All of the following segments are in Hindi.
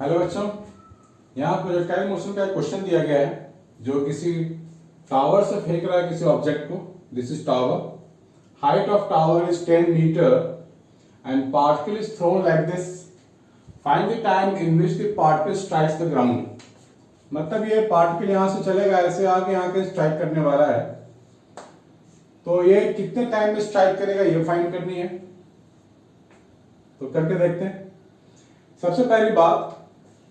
हेलो बच्चों, यहाँ प्रोजेक्टाइल मोशन का एक क्वेश्चन दिया गया है जो किसी टावर से फेंक रहा है किसी ऑब्जेक्ट को। This is tower, height of tower is 10 metre and particle is thrown like this. Find the time in which the particle strikes the ground. मतलब ये पार्टिकल यहाँ से चलेगा, ऐसे आके यहाँ के स्ट्राइक करने वाला है, तो ये कितने टाइम में स्ट्राइक करेगा ये फाइंड करनी है। तो करके देखते हैं। सबसे पहली बात,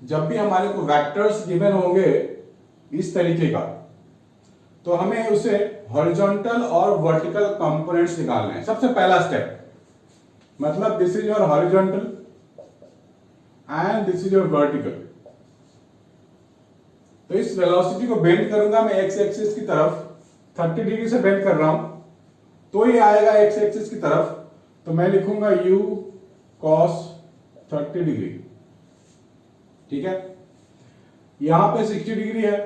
जब भी हमारे को वेक्टर्स गिवन होंगे इस तरीके का, तो हमें उसे हॉरिजॉन्टल और वर्टिकल कंपोनेंट्स निकालने हैं। सबसे पहला स्टेप, मतलब this is your horizontal and this is your vertical. तो इस वेलोसिटी को बेंड करूंगा मैं एक्स एक्सिस की तरफ, 30 डिग्री से बेंड कर रहा हूं, तो ये आएगा एक्स एक्सिस की तरफ। तो मैं लिखूंगा u cos 30 डिग्री। ठीक है, यहां पे 60 डिग्री है,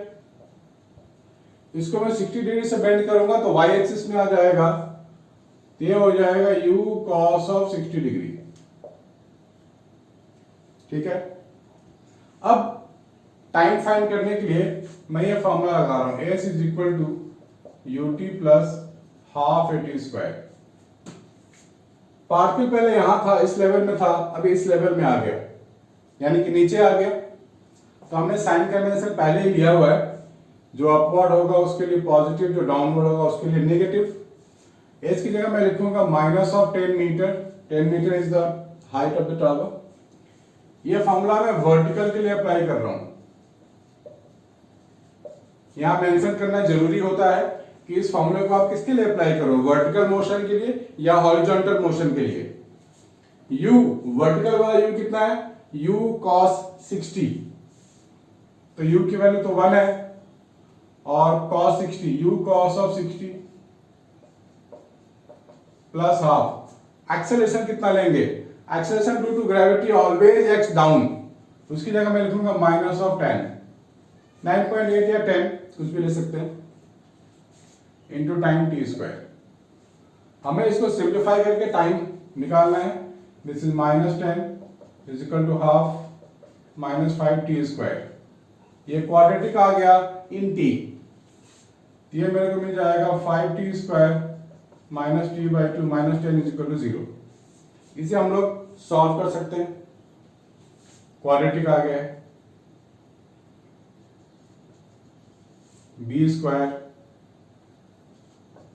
इसको मैं 60 डिग्री से बेंड करूंगा तो y एक्सिस में आ जाएगा, तो ये हो जाएगा u cos ऑफ 60 डिग्री। ठीक है, अब टाइम फाइंड करने के लिए मैं ये फॉर्मूला लगा रहा हूं, s is equal to ut plus half at square. Particle पहले यहां था, इस लेवल में था, अभी इस लेवल में आ गया, यानी कि नीचे आ गया। तो हमने साइन कन्वेंशन पहले ही लिया हुआ है, जो अपवर्ड होगा उसके लिए पॉजिटिव, जो डाउनवर्ड होगा उसके लिए नेगेटिव। एस की जगह मैं लिखूंगा minus of 10 metre. 10 metre is the height of the tower. ये फॉर्मूला मैं वर्टिकल के लिए अप्लाई कर रहा हूं। यहां मेंशन करना जरूरी होता है कि इस फॉर्मूले को आप किसके लिए अप्लाई करो, वर्टिकल मोशन के लिए या हॉरिजॉन्टल मोशन के लिए। u वर्टिकल वाला u कितना है, u cos 60, तो u की वैल्यू तो 1 है, और cos 60, u cos of 60 plus half. Acceleration कितना लेंगे, acceleration due to gravity always acts down, तो उसकी जगह मैं लिखूंगा माइनस ऑफ 10, 9.8 या 10 कुछ भी ले सकते हैं, इंटू टाइम टी स्क्वायर। हमें इसको सिंप्लीफाई करके टाइम निकालना है। This is minus 10 is equal to half minus 5 T square. ये क्वाड्रेटिक आ गया इन टी, ये मेरे को मिल जाएगा 5 T square minus T by 2 minus 10 is equal to 0। इसे हम लोग सॉल्व कर सकते हैं, क्वाड्रेटिक आ गया है। B square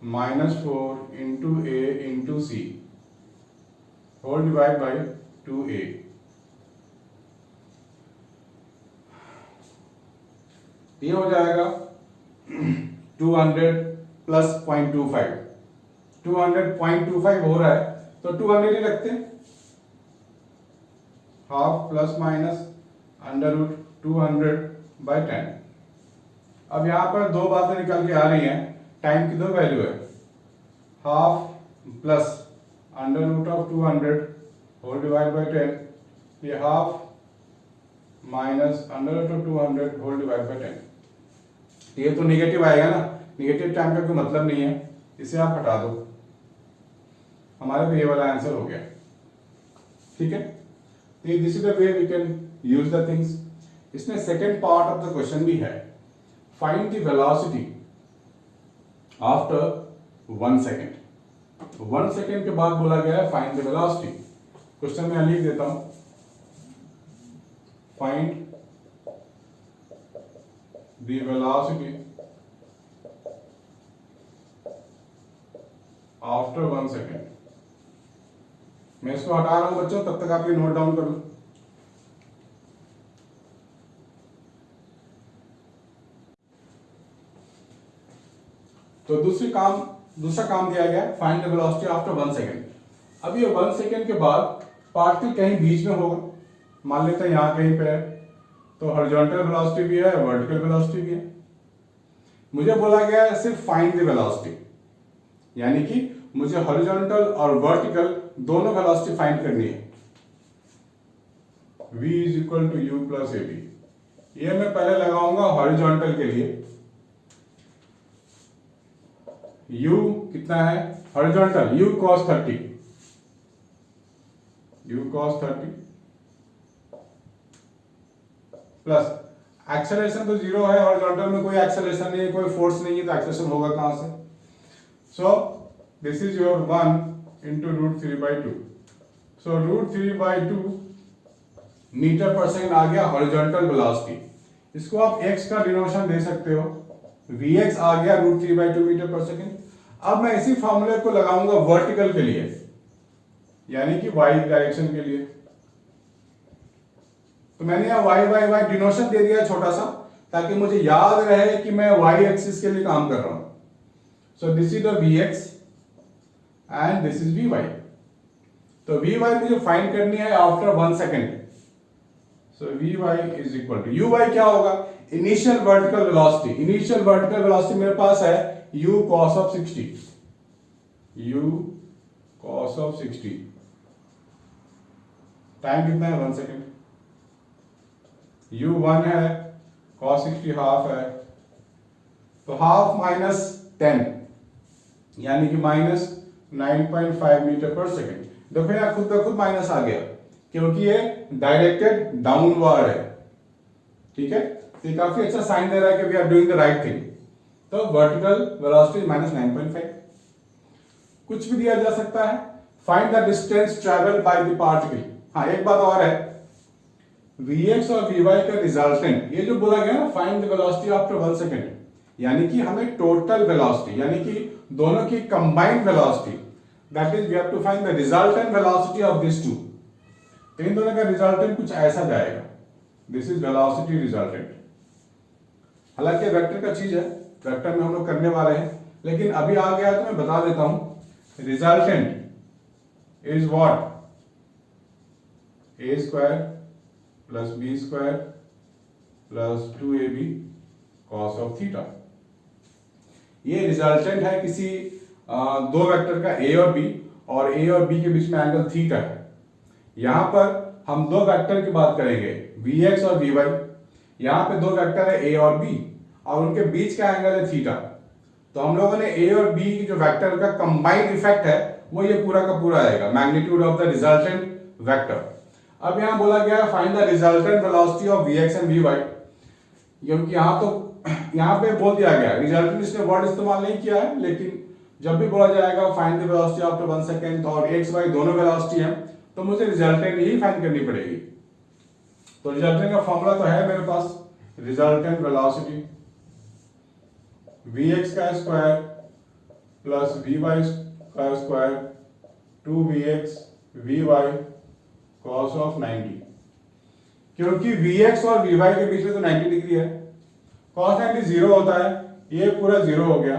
minus 4 into A into C whole divide by 2a। ये हो जाएगा 200 प्लस 0.25, 200.25 हो रहा है, तो 200 ही रखते हैं। Half plus minus under root 200 by 10। अब यहां पर दो बातें निकल के आ रही हैं, टाइम की दो वैल्यू है, half plus under root of 200 whole divide by 10, ये half minus under root of 200 whole divide by 10। ये तो निगेटिव आएगा ना, निगेटिव टाइम का कोई मतलब नहीं है, इसे आप हटा दो, हमारे को ये वाला आंसर हो गया। ठीक है, this is the way we can use the things. इसमें second part of the question भी है, find the velocity after 1 second. 1 second के बाद बोला गया है फाइंड द वेलोसिटी। क्वेश्चन में लिख देता हूं, find the velocity after 1 second. मैं इसको हटा रहा हूं बच्चों, तब तक आप ये नोट डाउन कर लो। तो दूसरा काम दिया गया, find the velocity after 1 second. अब ये 1 सेकेंड के बाद पार्टिकल कहीं बीच में होगा, मान लेते हैं यहां कहीं पे है, तो हॉरिजॉन्टल वेलोसिटी भी है, वर्टिकल वेलोसिटी भी है। मुझे बोला गया है सिर्फ फाइंड द वेलोसिटी, यानी कि मुझे हॉरिजॉन्टल और वर्टिकल दोनों वेलोसिटी फाइंड करनी है। v is equal to U plus A B. ये मैं पहले लगाऊंगा हॉरिजॉन्टल के लिए, u कितना है horizontal, u cos 30, u cos 30 plus acceleration तो जीरो है, हॉरिजॉन्टल में कोई एक्सेलरेशन नहीं है, कोई फोर्स नहीं है, तो एक्सेलरेशन होगा कहां से? So this is your 1 into root 3/2. So root 3/2 metre per second आ गया हॉरिजॉन्टल वेलोसिटी. इसको आप x का डिनोमिनेशन दे सकते हो, vx आ गया रूट 3/2 मीटर पर सेकेंड. अब मैं इसी फॉर्मूले को लगाऊंगा वर्टिकल के लिए, यानी कि y डायरेक्शन के लिए. तो मैंने यहाँ y डिनोशन दे दिया छोटा सा, ताकि मुझे याद रहे कि मैं y एक्सिस के लिए काम कर रहा हूं. So this is the vx and this is vy. तो vy मुझे फाइंड करनी है after 1 second. So vy is equal to uy क्या होगा? Initial vertical velocity. Initial vertical velocity मेरे पास है u cos of 60. u cos of 60. Time कितना है? 1 सेकेंड. u1 है, cos 60 हाफ है, तो हाफ माइनस 10 यानी कि माइनस 9.5 मीटर पर सेकेंड. देखो यार खुद ब खुद माइनस आ गया, क्योंकि ये डायरेक्टेड डाउनवर्ड है. ठीक है, तो ये काफी अच्छा साइन दे रहा है कि we are doing the right thing. तो वर्टिकल वेलोसिटी माइनस 9.5. कुछ भी दिया जा सकता है. Find the distance travel by the particle. हाँ, एक बात और है, Vx और Vy का रिजल्टेंट, ये जो बोला गया ना find the velocity after 1 second, यानी कि हमें टोटल वेलोसिटी, यानी कि दोनों की combined velocity, that is we have to find the resultant velocity of this two. तो इन दोनों का रिजल्टेंट कुछ ऐसा जाएगा. This is velocity resultant. हालांकि वेक्टर का चीज है, वेक्टर में हम लोग करने वाले हैं, लेकिन अभी आ गया तो मैं बता देता हूं. Resultant is what? a square plus B square plus 2ab cos of theta. ये रिजल्टेंट है किसी दो वेक्टर का a और b, और a और b के बीच में एंगल थीटा है. यहां पर हम दो वेक्टर की बात करेंगे, vx और vy. यहां पे दो वेक्टर है a और b, और उनके बीच का एंगल है थीटा. तो हम लोगों ने a और b की जो वेक्टर का कंबाइंड इफेक्ट है वो ये पूरा का पूरा आएगा, magnitude of the resultant vector. अब यहां बोला गया है find the resultant velocity of vx and vy, क्योंकि यहां पे बोल दिया गया रिजल्टेंट, इसने वर्ड इस्तेमाल नहीं किया है, लेकिन जब भी बोला जाएगा find the velocity after 1 second और x y दोनों वेलोसिटी है, तो मुझे रिजल्टेंट ही फाइंड करनी पड़ेगी. तो रिजल्टेंट का फॉर्मूला तो है मेरे पास, रिजल्टेंट वेलोसिटी vx का स्क्वायर प्लस vy का square 2vx vy cos of 90. क्योंकि vx और vy के बीच में तो 90 डिग्री है, cos 90 जीरो होता है, ये पूरा जीरो हो गया.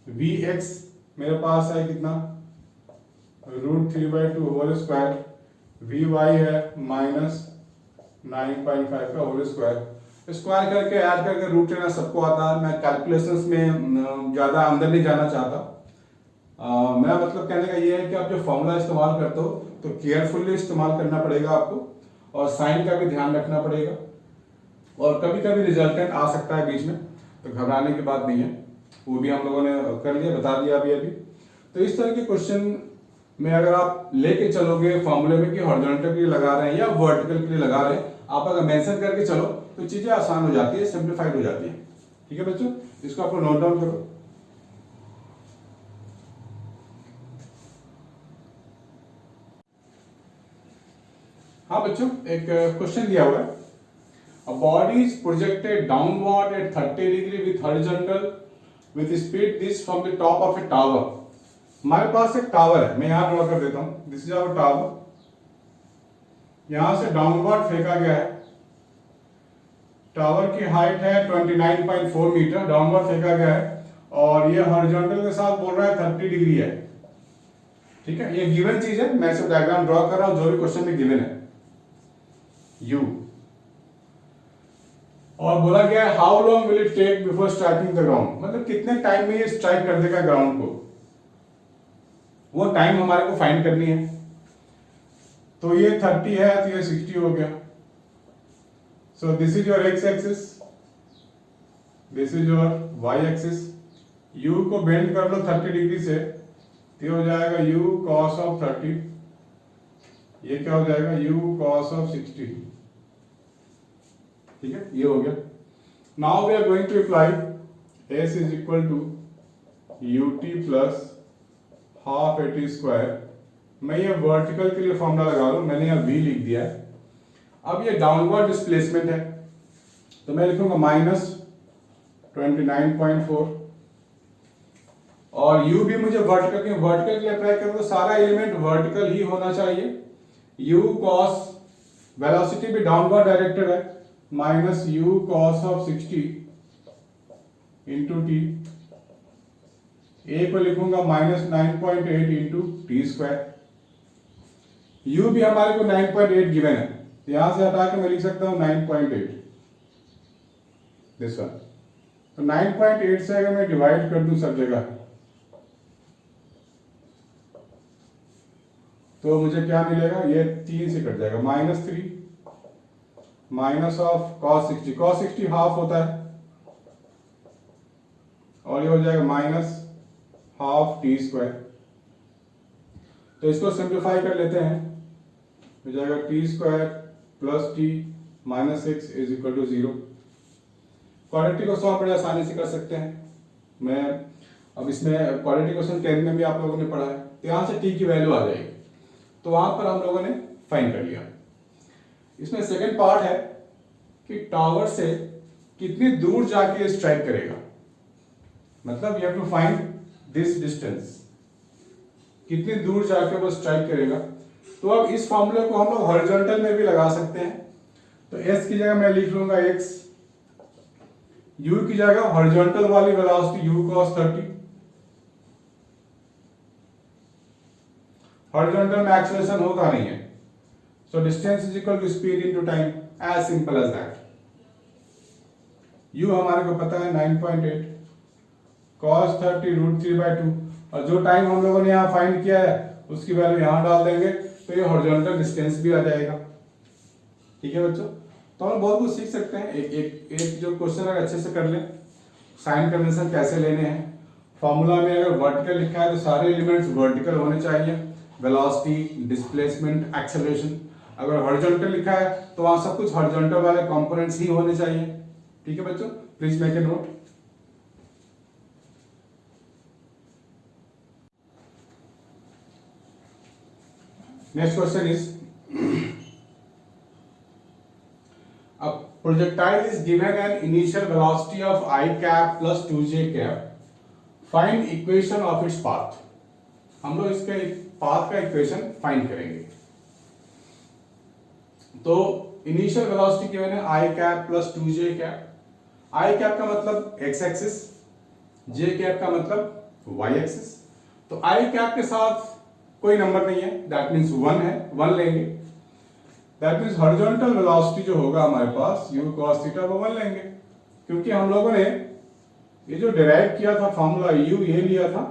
vx मेरे पास है कितना? Root 3/2 whole square. vy है माइनस 9.5 का होल स्क्वायर. स्क्वायर करके ऐड करके रूट लेना सबको आता है. मैं कैलकुलेशंस में ज्यादा अंदर नहीं जाना चाहता. मेरा मतलब कहने का ये है कि आप जो फॉर्मूला इस्तेमाल करते हो तो केयरफुली इस्तेमाल करना पड़ेगा आपको, और साइन का भी ध्यान रखना पड़ेगा. और कभी कभी रिजल्टेंट आ सकता है बीच में, तो घबराने की बात नहीं है, वो भी हम लोगों ने कर लिया, बता दिया अभी. तो इस तरह के क्वेश्चन में अगर आप लेके चलोगे फॉर्मूले में कि हॉरिजॉन्टल के लिए लगा रहे हैं या वर्टिकल के लिए लगा रहे हैं, आप अगर मेंशन करके चलो तो चीजें आसान हो जाती है, सिंप्लीफाइड हो जाती है. ठीक है बच्चों, इसको आप नोट डाउन करो. हाँ बच्चों, एक क्वेश्चन दिया हुआ है. A body is projected downward at 30 degree with horizontal with speed this from the top of a tower. हमारे पास एक टावर है, मैं यहाँ ड्रॉ कर देता हूँ. This is our tower. यहां से डाउनवर्ड फेंका गया है. टावर की हाइट है 29.4 मीटर, डाउनवर्ड फेंका गया है, और ये हॉरिजॉन्टल के साथ बोल रहा है 30 डिग्री है. ठीक है, ये गिवन चीज है, मैं सिर्फ डायग्राम ड्रॉ कर रहा हूं जो भी क्वेश्चन में गिवन है. U और बोला गया है how long will it take before striking the ground, मतलब कितने टाइम में ये स्ट्राइक कर देगा ग्राउंड को, वो टाइम हमारे को फाइंड करनी है. तो ये 30 है तो ये 60 हो गया. सो this is your x axis, this is your y axis. u को बेंड कर लो 30 डिग्री से, तो हो जाएगा u cos ऑफ 30. ये क्या हो जाएगा? u cos of 60. ठीक है, ये हो गया। Now we are going to apply S is equal to U T plus half A T square. मैं ये वर्टिकल के लिए फॉर्मूला लगा रहा हूं, मैंने यहाँ v लिख दिया है। अब ये डाउनवर्ड डिस्प्लेसमेंट है तो मैं लिखूंगा -29.4 और u भी मुझे वर्टिकल के लिए अप्लाई करूं तो सारा एलिमेंट वर्टिकल ही होना चाहिए। u cos वेलोसिटी भी डाउनवर्ड डायरेक्टेड है, minus u cos of 60 into T. a को लिखूंगा -9.8 इंटू टी स्क्वायर। u भी हमारे को 9.8 गिवन है, यहां से हटा के मैं लिख सकता हूं 9.8 दिस वन। तो 9.8 से अगर मैं डिवाइड कर दूं सब जगह तो मुझे क्या मिलेगा, ये 3 से कट जाएगा, -3 minus of cos 60, cos 60 half होता है और ये हो जाएगा माइनस हाफ टी स्क्वायर। तो इसको सिंप्लीफाई कर लेते हैं, हो जाएगा T square plus T minus 6 is equal to 0। Quadratic question आप बड़े आसानी से कर सकते हैं। मैं अब इसमें क्वाड्रेटिक क्वेश्चन 10 में भी आप लोगों ने पढ़ा है, तो यहाँ से टी की वैल्यू आ जाएगी, तो वहां पर हम लोगों ने फाइंड कर लिया। इसमें सेकंड पार्ट है कि टावर से कितनी दूर जाके स्ट्राइक करेगा, मतलब you have to find this distance, कितनी दूर जाके वो स्ट्राइक करेगा। तो अब इस फॉर्मूले को हम लोग हॉरिजॉन्टल में भी लगा सकते हैं। तो s की जगह मैं लिख लूंगा x, u की जगह हॉरिजॉन्टल वाली वेलोसिटी u cos 30, हॉरिजॉन्टल में एक्सेलरेशन होता नहीं है, so distance is equal to speed into time, as simple as that. u हमारे को पता है 9.8, cos 30 √3/2, और जो टाइम हम लोगों ने यहाँ फाइंड किया है उसकी वैल्यू यहाँ डाल देंगे तो ये हॉरिजॉन्टल डिस्टेंस भी आ जाएगा। ठीक है बच्चों, तो हम बहुत कुछ सीख सकते हैं। एक जो क्वेश्चन अगर अच्छे से कर लें, साइन कन्वेंशन कैसे लेने हैं, फॉर्मूला में अगर वर्टिकल लिखा है तो सारे एलिमेंट्स वर्टिकल होने चाहिए, वेलोसिटी, डिस्प्लेसमेंट, एक्सेलरेशन। अगर हॉरिजॉन्टल लिखा है तो वहां सब कुछ हॉरिजॉन्टल वाले कंपोनेंट्स ही होने चाहिए। ठीक है बच्चों, please make a note. Next question is, a projectile is given an initial velocity of I cap plus 2j cap. Find equation of its path. हम लोग इसके पाथ का इक्वेशन फाइंड करेंगे। तो इनिशियल वेलोसिटी गिवन है I cap plus 2j cap. I cap का मतलब x एक्सिस, j cap का मतलब y एक्सिस। तो I cap के साथ कोई नंबर नहीं है, दैट मीन्स 1 है, 1 लेंगे। दैट मीन्स हॉरिजॉन्टल वेलोसिटी जो होगा हमारे पास u cos थीटा वो 1 लेंगे, क्योंकि हम लोगों ने ये जो डिराइव किया था फॉर्मूला u ये लिया था,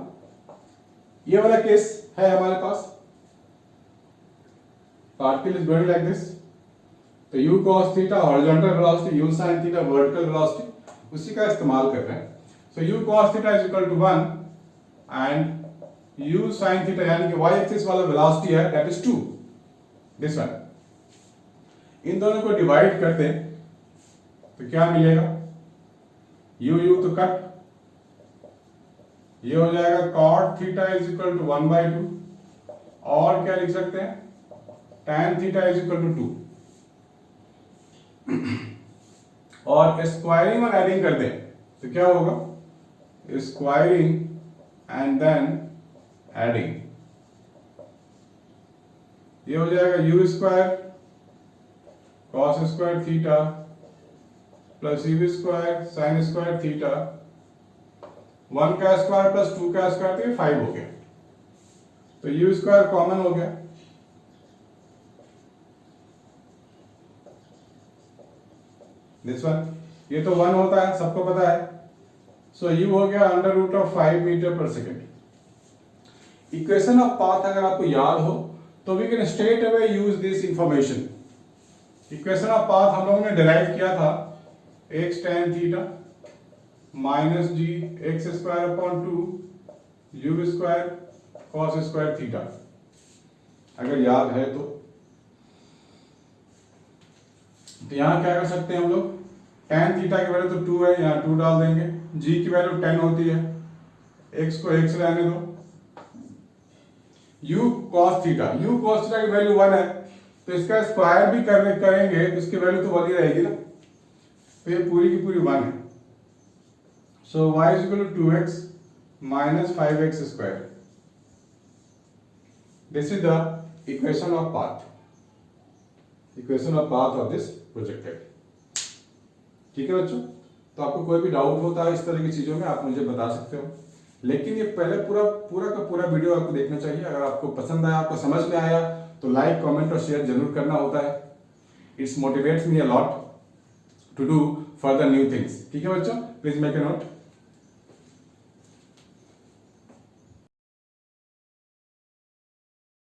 ये वाला केस है हमारे पास, particle is going like this, तो u cos theta horizontal velocity, u sin theta vertical velocity, उसी का इस्तेमाल कर रहे हैं। So u cos theta is equal to 1 and u sin theta यानी कि y एक्सिस वाला वेलोसिटी है दैट इज 2, दिस वन। इन दोनों को डिवाइड करते हैं तो क्या मिलेगा, u तो कट, ये हो जाएगा cot theta is equal to 1/2, और क्या लिख सकते हैं tan theta is equal to 2, और स्क्वायरिंग और एडिंग कर दें तो क्या होगा, स्क्वायरिंग एंड देन एडिंग, ये हो जाएगा u square cos square theta plus u square sin square theta, 1 का स्क्वायर प्लस 2 का स्क्वायर तो ये 5 हो गया, तो u स्क्वायर कॉमन हो गया, दिस वन, ये तो 1 होता है सबको पता है, सो u हो गया √5 metre per second. Equation of path अगर आपको याद हो तो we can straight away use this information. Equation of path हम लोगों ने डिराइव किया था x tan theta minus g x square upon 2 u square cos square theta, अगर याद है तो यहां क्या कर सकते हैं हम लोग, tan थीटा की वैल्यू तो 2 है, यहाँ 2 डाल देंगे। g की वैल्यू 10 होती है, x को x रहने दो। u cos थीटा की वैल्यू 1 है, तो इसका स्क्वायर भी करेंगे तो इसकी वैल्यू तो 1 ही रहेगी ना, तो ये पूरी की पूरी 1 है। सो y is equal to 2x minus 5x square. This is the equation of path of this projected. ठीक है बच्चों, तो आपको कोई भी डाउट होता है इस तरह की चीजों में आप मुझे बता सकते हो, लेकिन ये पहले पूरा का पूरा वीडियो आपको देखना चाहिए। अगर आपको पसंद आया, आपको समझ में आया, तो लाइक, कमेंट और शेयर जरूर करना होता है। It's motivates me a lot to do further new things. ठीक है बच्चों, प्लीज मेक ए नोट।